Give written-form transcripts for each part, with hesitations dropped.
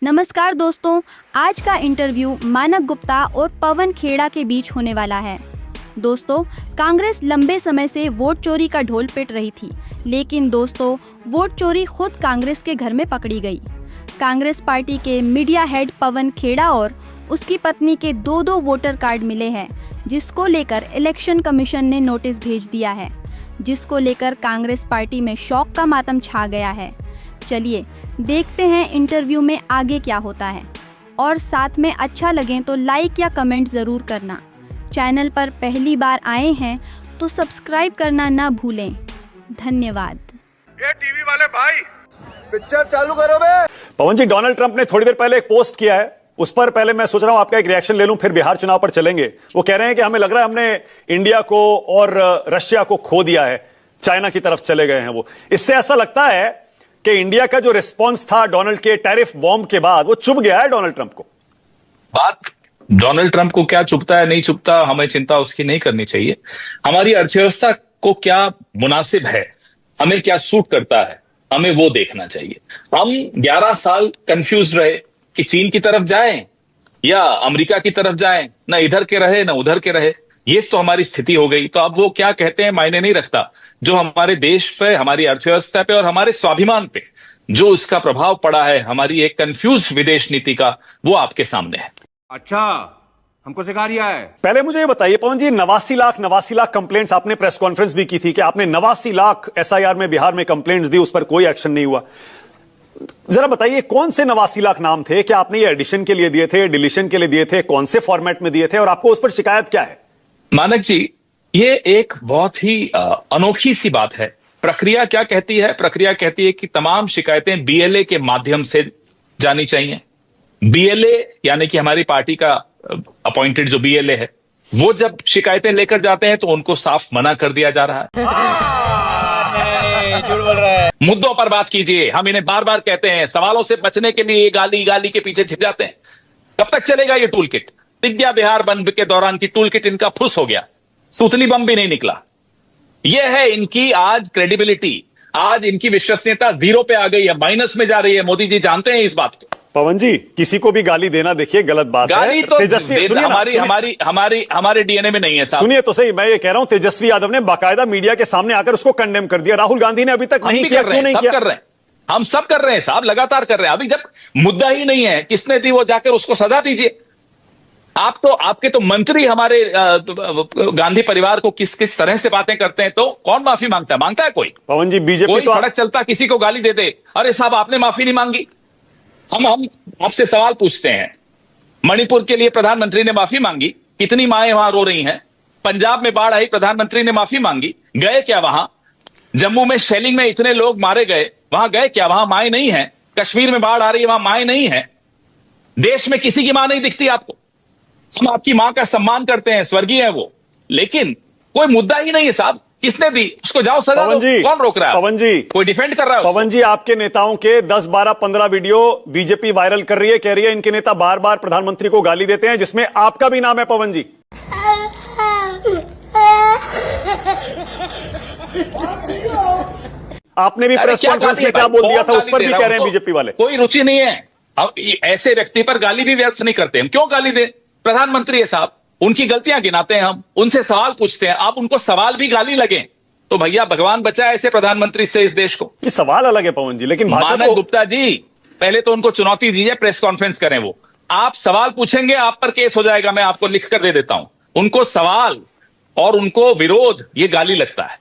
नमस्कार दोस्तों, आज का इंटरव्यू मानक गुप्ता और पवन खेड़ा के बीच होने वाला है। दोस्तों, कांग्रेस लंबे समय से वोट चोरी का ढोल पिट रही थी, लेकिन दोस्तों वोट चोरी खुद कांग्रेस के घर में पकड़ी गई। कांग्रेस पार्टी के मीडिया हेड पवन खेड़ा और उसकी पत्नी के दो वोटर कार्ड मिले हैं, जिसको लेकर इलेक्शन कमीशन ने नोटिस भेज दिया है, जिसको लेकर कांग्रेस पार्टी में शौक का मातम छा गया है। चलिए देखते हैं इंटरव्यू में आगे क्या होता है, और साथ में अच्छा लगे तो लाइक या कमेंट ज़रूर करना। चैनल पर पहली बार आए हैं तो सब्सक्राइब करना ना भूलें। धन्यवाद। ये टीवी वाले भाई पिक्चर चालू करो बे। पवन जी, डोनाल्ड ट्रंप ने थोड़ी देर पहले एक पोस्ट किया है, उस पर पहले मैं सोच रहा हूं आपका एक रिएक्शन ले लूं, फिर बिहार चुनाव पर चलेंगे। वो कह रहे हैं कि हमें लग रहा है हमने इंडिया को और रशिया को खो दिया है, चाइना की तरफ चले गए हैं। वो इससे ऐसा लगता है कि इंडिया का जो रिस्पांस था डोनाल्ड के टैरिफ बॉम्ब के बाद, वो चुभ गया है डोनाल्ड ट्रंप को। बात डोनाल्ड ट्रंप को क्या चुभता है नहीं चुभता, हमें चिंता उसकी नहीं करनी चाहिए। हमारी अर्थव्यवस्था को क्या मुनासिब है, हमें क्या सूट करता है, हमें वो देखना चाहिए। हम 11 साल कंफ्यूज रहे कि चीन की तरफ जाएं या अमेरिका की तरफ जाएं, ना इधर के रहे ना उधर के रहे। ये तो हमारी स्थिति हो गई। तो अब वो क्या कहते हैं मायने नहीं रखता। जो हमारे देश पे, हमारी अर्थव्यवस्था पे और हमारे स्वाभिमान पे जो उसका प्रभाव पड़ा है, हमारी एक कंफ्यूज विदेश नीति का, वो आपके सामने है। अच्छा, हमको सिखा रिया है। पहले मुझे ये बताइए पवन जी, 89 लाख कंप्लेंट्स, आपने प्रेस कॉन्फ्रेंस भी की थी कि आपने 89 लाख एसआईआर में बिहार में कंप्लेंट्स दी, उस पर कोई एक्शन नहीं हुआ। जरा बताइए कौन से 89 लाख नाम थे? क्या आपने ये एडिशन के लिए दिए थे, डिलीशन के लिए दिए थे, कौन से फॉर्मेट में दिए थे, और आपको उस पर शिकायत क्या है? मानक जी, ये एक बहुत ही अनोखी सी बात है। प्रक्रिया क्या कहती है? प्रक्रिया कहती है कि तमाम शिकायतें बीएलए के माध्यम से जानी चाहिए। बीएलए यानी कि हमारी पार्टी का अपॉइंटेड जो बीएलए है, वो जब शिकायतें लेकर जाते हैं तो उनको साफ मना कर दिया जा रहा है। झूठ बोल रहा है। मुद्दों पर बात कीजिए। हम इन्हें बार बार कहते हैं, सवालों से बचने के लिए गाली के पीछे छिप जाते हैं। कब तक चलेगा ये टूल किट? दिख गया बिहार बंद के दौरान की टूल किट इनका फुस हो गया, सूतली बम भी नहीं निकला। यह है इनकी आज क्रेडिबिलिटी, आज इनकी विश्वसनीयता जीरो पे आ गई है, माइनस में जा रही है। मोदी जी जानते हैं इस बात को। पवन जी, किसी को भी गाली देना देखिए गलत बात है। गाली तो तेजस्वी, हमारे डीएनए में नहीं है साहब। सुनिए तो सही, मैं ये कह रहा हूं, तेजस्वी यादव ने बाकायदा मीडिया के सामने आकर उसको कंडेम कर दिया। राहुल गांधी ने अभी तक नहीं किया, क्यों नहीं किया? कर रहे हैं, हम सब कर रहे हैं साहब, लगातार कर रहे हैं। अभी जब मुद्दा ही नहीं है, किसने दी वो जाकर उसको सजा दीजिए। आपके तो मंत्री हमारे गांधी परिवार को किस किस तरह से बातें करते हैं, तो कौन माफी मांगता है कोई? पवन जी, बीजेपी कोई तो सड़क चलता किसी को गाली दे दे, अरे साहब आपने माफी नहीं मांगी। हम आपसे सवाल पूछते हैं, मणिपुर के लिए प्रधानमंत्री ने माफी मांगी, कितनी माएं वहां रो रही हैं? पंजाब में बाढ़ आई, प्रधानमंत्री ने माफी मांगी, गए क्या वहां? जम्मू में शेलिंग में इतने लोग मारे गए, वहां गए क्या? वहां माएं नहीं है। कश्मीर में बाढ़ आ रही है, वहां माएं नहीं है। देश में किसी की मां नहीं दिखती आपको। हम आपकी मां का सम्मान करते हैं, स्वर्गीय है वो, लेकिन कोई मुद्दा ही नहीं है साहब। किसने दी उसको जाओ सजा दो, कौन रोक रहा है? पवन जी, कोई डिफेंड कर रहा है? पवन जी, आपके नेताओं के 10, 12, 15 वीडियो बीजेपी वायरल कर रही है, कह रही है इनके नेता बार बार प्रधानमंत्री को गाली देते हैं, जिसमें आपका भी नाम है। पवन जी, आपने भी प्रेस कॉन्फ्रेंस में क्या बोल दिया था, उस पर भी कह रहे हैं बीजेपी वाले कोई रुचि नहीं है। अब ऐसे व्यक्ति पर गाली भी व्यर्थ नहीं करते हम। क्यों गाली दें? प्रधानमंत्री है साहब, उनकी गलतियां गिनाते हैं हम, उनसे सवाल पूछते हैं। आप उनको सवाल भी गाली लगे तो भैया भगवान बचाए ऐसे प्रधानमंत्री से इस देश को। ये सवाल अलग है पवन जी, लेकिन मानक गुप्ता जी, पहले तो उनको चुनौती दीजिए, प्रेस कॉन्फ्रेंस करें। वो आप सवाल पूछेंगे, आप पर केस हो जाएगा, मैं आपको लिख कर दे देता हूं। उनको सवाल और उनको विरोध, ये गाली लगता है।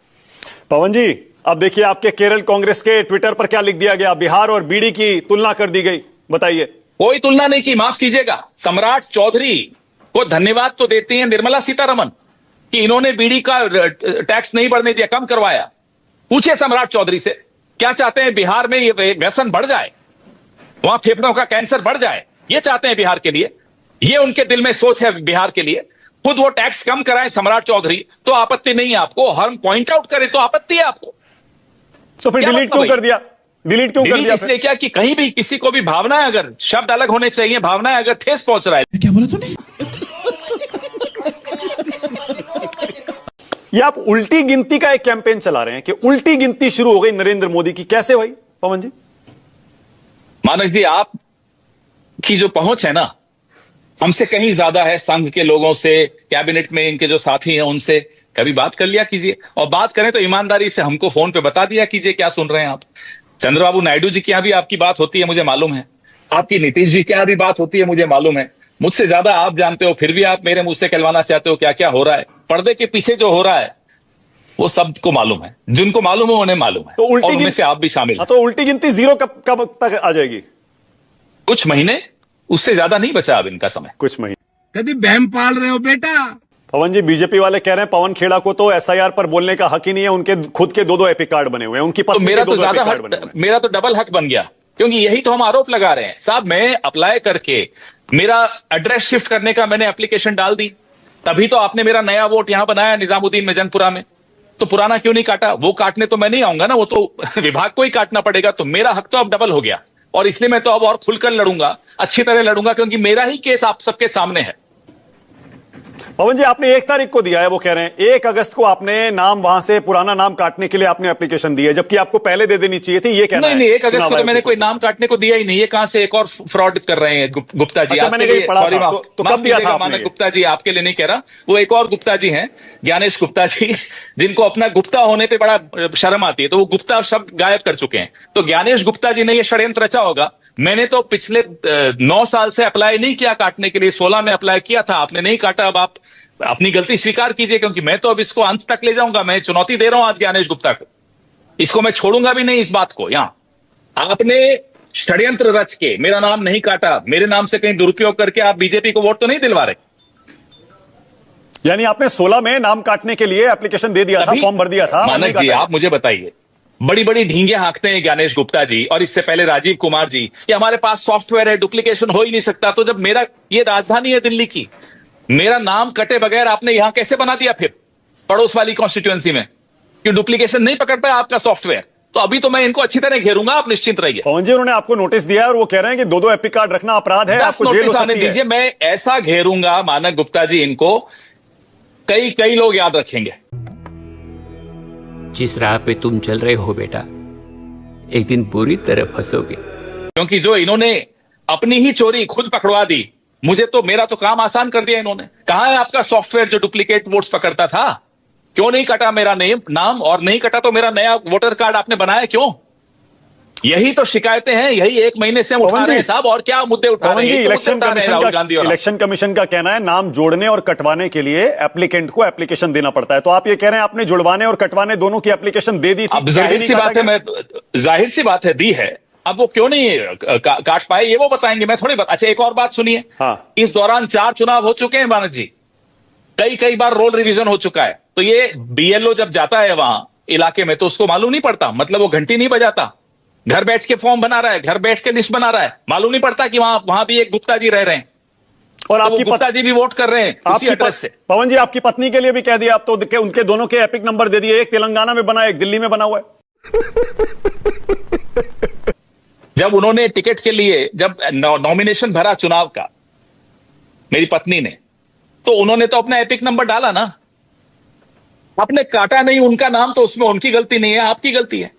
पवन जी, अब देखिए आपके केरल कांग्रेस के ट्विटर पर क्या लिख दिया गया, बिहार और बीड़ी की तुलना कर दी गई। बताइए। कोई तुलना नहीं की, माफ कीजिएगा। सम्राट चौधरी को धन्यवाद तो देती हैं निर्मला सीतारमण कि इन्होंने बीड़ी का टैक्स नहीं बढ़ने दिया, कम करवाया। पूछे सम्राट चौधरी से, क्या चाहते हैं बिहार में ये व्यसन बढ़ जाए, वहां फेफड़ों का कैंसर बढ़ जाए? ये चाहते हैं बिहार के लिए, ये उनके दिल में सोच है बिहार के लिए। खुद वो टैक्स कम कराएं सम्राट चौधरी, तो आपत्ति नहीं है आपको। हम पॉइंट आउट करें तो आपत्ति है आपको। तो फिर डिलीट क्यों कर दिया? डिलीट क्यों कर दिया? इसलिए क्या कि कहीं भी किसी को भी भावनाएं, अगर शब्द अलग होने चाहिए, भावनाएं अगर ठेस पहुंच रहा है। क्या बोला तूने? ये आप उल्टी गिनती का एक कैंपेन चला रहे हैं कि उल्टी गिनती शुरू हो गई नरेंद्र मोदी की। कैसे भाई पवन जी? मानक जी, आप की जो पहुंच है ना, हमसे कहीं ज्यादा है संघ के लोगों से, कैबिनेट में इनके जो साथी हैं उनसे। कभी बात कर लिया कीजिए, और बात करें तो ईमानदारी से हमको फोन पे बता दिया कीजिए क्या सुन रहे हैं आप। चंद्रबाबू नायडू जी के यहाँ भी आपकी बात होती है, मुझे मालूम है। आपकी नीतीश जी के यहाँ भी बात होती है, मुझे मालूम है। मुझसे ज्यादा आप जानते हो, फिर भी आप मेरे मुंह से कहलवाना चाहते हो क्या क्या हो रहा है। पर्दे के पीछे जो हो रहा है वो सबको मालूम है, जिनको मालूम है उन्हें मालूम है, तो उल्टी और उनमें से आप भी शामिल हैं। तो उल्टी गिनती जीरो कब तक आ जाएगी? कुछ महीने, उससे ज्यादा नहीं बचा अब इनका समय। कुछ महीने। कभी बहम पाल रहे हो बेटा? पवन जी, बीजेपी वाले कह रहे हैं पवन खेड़ा को तो एसआईआर पर बोलने का हक ही नहीं है, उनके खुद के दो एपिक कार्ड बने हुए हैं, उनकी तो पत्नी मेरा के तो दो ज्यादा एपिक कार्ड बने हुए हक, हैं। मेरा तो डबल हक बन गया, क्योंकि यही तो हम आरोप लगा रहे हैं साहब। मैं अप्लाई करके मेरा एड्रेस शिफ्ट करने का मैंने एप्लीकेशन डाल दी, तभी तो आपने मेरा नया वोट यहां बनाया निजामुद्दीन में, जनपुरा में। तो पुराना क्यों नहीं काटा? वो काटने तो मैं नहीं आऊंगा ना, वो तो विभाग को ही काटना पड़ेगा। तो मेरा हक तो अब डबल हो गया, और इसलिए मैं तो अब और खुलकर लड़ूंगा, अच्छी तरह लड़ूंगा, क्योंकि मेरा ही केस आप सबके सामने है। पवन जी, आपने 1 तारीख को दिया है, वो कह रहे हैं 1 अगस्त को आपने नाम वहां से पुराना नाम काटने के लिए आपने एप्लीकेशन दी है, जबकि आपको पहले दे देनी चाहिए थी, ये कहना है। नहीं, 1 अगस्त को तो मैंने कोई नाम काटने को दिया ही नहीं। ये कहाँ से एक और फ्रॉड कर रहे हैं गुप्ता जी? अच्छा, आपके मैंने लिए कहीं पढ़ा सॉरी, था, माफ तो कब दिया था आपने मानक ये? गुप्ता जी, आपके लिए नहीं कह रहा, वो एक और गुप्ता जी हैं, ज्ञानेश गुप्ता जी, जिनको अपना गुप्ता होने पे बड़ा शर्म आती है, तो वो गुप्ता शब्द गायब कर चुके हैं। तो ज्ञानेश गुप्ता जी ने ये षड्यंत्र रचा होगा। मैंने तो पिछले 9 साल से अप्लाई नहीं किया काटने के लिए, 16 में अप्लाई किया था, आपने नहीं काटा। अब आप अपनी गलती स्वीकार कीजिए, क्योंकि मैं तो अब इसको अंत तक ले जाऊंगा। मैं चुनौती दे रहा हूं आज ज्ञानेश गुप्ता को, इसको मैं छोड़ूंगा भी नहीं इस बात को। यहां आपने षड्यंत्र रच के मेरा नाम नहीं काटा, मेरे नाम से कहीं दुरुपयोग करके आप बीजेपी को वोट तो नहीं दिलवा रहे? यानी आपने 16 में नाम काटने के लिए एप्लीकेशन दे दिया था, फॉर्म भर दिया था। मानक जी, आप मुझे बताइए, बड़ी बड़ी ढींगे हाँकते हैं ज्ञानेश गुप्ता जी, और इससे पहले राजीव कुमार जी, कि हमारे पास सॉफ्टवेयर है, डुप्लीकेशन हो ही नहीं सकता। तो जब मेरा, ये राजधानी है दिल्ली की, मेरा नाम कटे बगैर आपने यहां कैसे बना दिया फिर पड़ोस वाली कॉन्स्टिट्यूएंसी में, कि डुप्लीकेशन नहीं पकड़ता है आपका सॉफ्टवेयर? तो अभी तो मैं इनको अच्छी तरह घेरूंगा, आप निश्चिंत रहिए। पवन जी, उन्होंने आपको नोटिस दिया है और वो कह रहे हैं कि 2 एपिक कार्ड रखना अपराध है, 10 आपको जेल हो नोटिस आने सकती है। दीजिए, मैं ऐसा घेरूंगा मानक गुप्ता जी, इनको कई लोग याद रखेंगे। जिस राह पे तुम चल रहे हो बेटा, एक दिन बुरी तरह फंसोगे। क्योंकि जो इन्होंने अपनी ही चोरी खुद पकड़वा दी, मुझे तो, मेरा तो काम आसान कर दिया इन्होंने। कहां है आपका सॉफ्टवेयर जो डुप्लीकेट वोट्स पकड़ता था? क्यों नहीं कटा मेरा नाम? और नहीं कटा तो मेरा नया वोटर कार्ड आपने बनाया क्यों? यही तो शिकायतें हैं, यही 1 महीने से हम उठा रहे हैं साहब। और क्या मुद्दे उठा रहे हैं? इलेक्शन कमीशन का कहना है नाम जोड़ने और कटवाने के लिए एप्लीकेंट को एप्लीकेशन देना पड़ता है। तो आप ये कह रहे हैं आपने जुड़वाने और कटवाने दोनों की एप्लीकेशन दे दी थी? अब जाहिर सी बात है दी है। अब वो क्यों नहीं काट पाए, ये वो बताएंगे, मैं थोड़ी अच्छा, एक और बात सुनिए। हाँ। इस दौरान 4 चुनाव हो चुके हैं मानक जी, कई बार रोल रिवीजन हो चुका है। तो ये बीएलओ जब जाता है वहां इलाके में, तो उसको मालूम नहीं पड़ता, मतलब वो घंटी नहीं बजाता, घर बैठ के फॉर्म बना रहा है, घर बैठ के लिस्ट बना रहा है, मालूम नहीं पड़ता कि वहां भी एक गुप्ता जी रह रहे हैं, और तो आपकी गुप्ता जी भी वोट कर रहे हैं उसी एड्रेस से। पवन जी, आपकी पत्नी के लिए भी कह दिया आप तो, उनके दोनों के एपिक नंबर दे दिए, एक तेलंगाना में बना, एक दिल्ली में बना हुआ है। जब उन्होंने टिकट के लिए, जब नॉमिनेशन भरा चुनाव का मेरी पत्नी ने, तो उन्होंने तो अपना एपिक नंबर डाला ना, आपने काटा नहीं उनका नाम, तो उसमें उनकी गलती नहीं है, आपकी गलती है।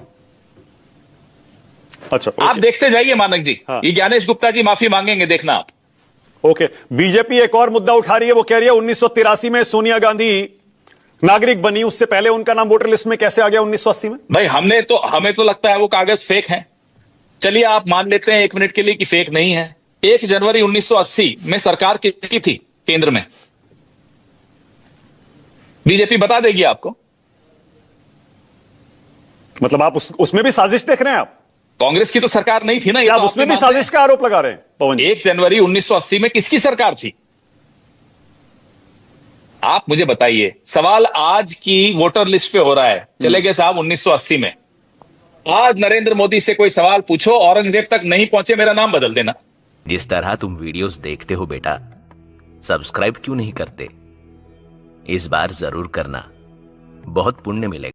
अच्छा, आप देखते जाइए मानक जी। हाँ। ये ज्ञानेश गुप्ता जी माफी मांगेंगे, देखना आप। ओके, बीजेपी एक और मुद्दा उठा रही है, वो कह रही है 1983 में सोनिया गांधी नागरिक बनी, उससे पहले उनका नाम वोटर लिस्ट में कैसे आ गया 1980 में? भाई हमें तो लगता है वो कागज फेक हैं। चलिए आप मान लेते हैं 1 मिनट के लिए कि फेक नहीं है। 1 जनवरी 1980 में सरकार की थी केंद्र में, बीजेपी बता देगी आपको। मतलब आप उसमें भी साजिश देख रहे हैं आप? कांग्रेस की तो सरकार नहीं थी ना, क्या आप उसमें भी साजिश का आरोप लगा रहे हैं पवन जी? 1 जनवरी 1980 में किसकी सरकार थी? आप मुझे बताइए। सवाल आज की वोटर लिस्ट पे हो रहा है, चले गए साहब 1980 में। आज नरेंद्र मोदी से कोई सवाल पूछो, औरंगजेब तक नहीं पहुंचे, मेरा नाम बदल देना। जिस तरह तुम वीडियोस देखते हो बेटा, सब्सक्राइब क्यों नहीं करते? इस बार जरूर करना, बहुत पुण्य मिलेगा।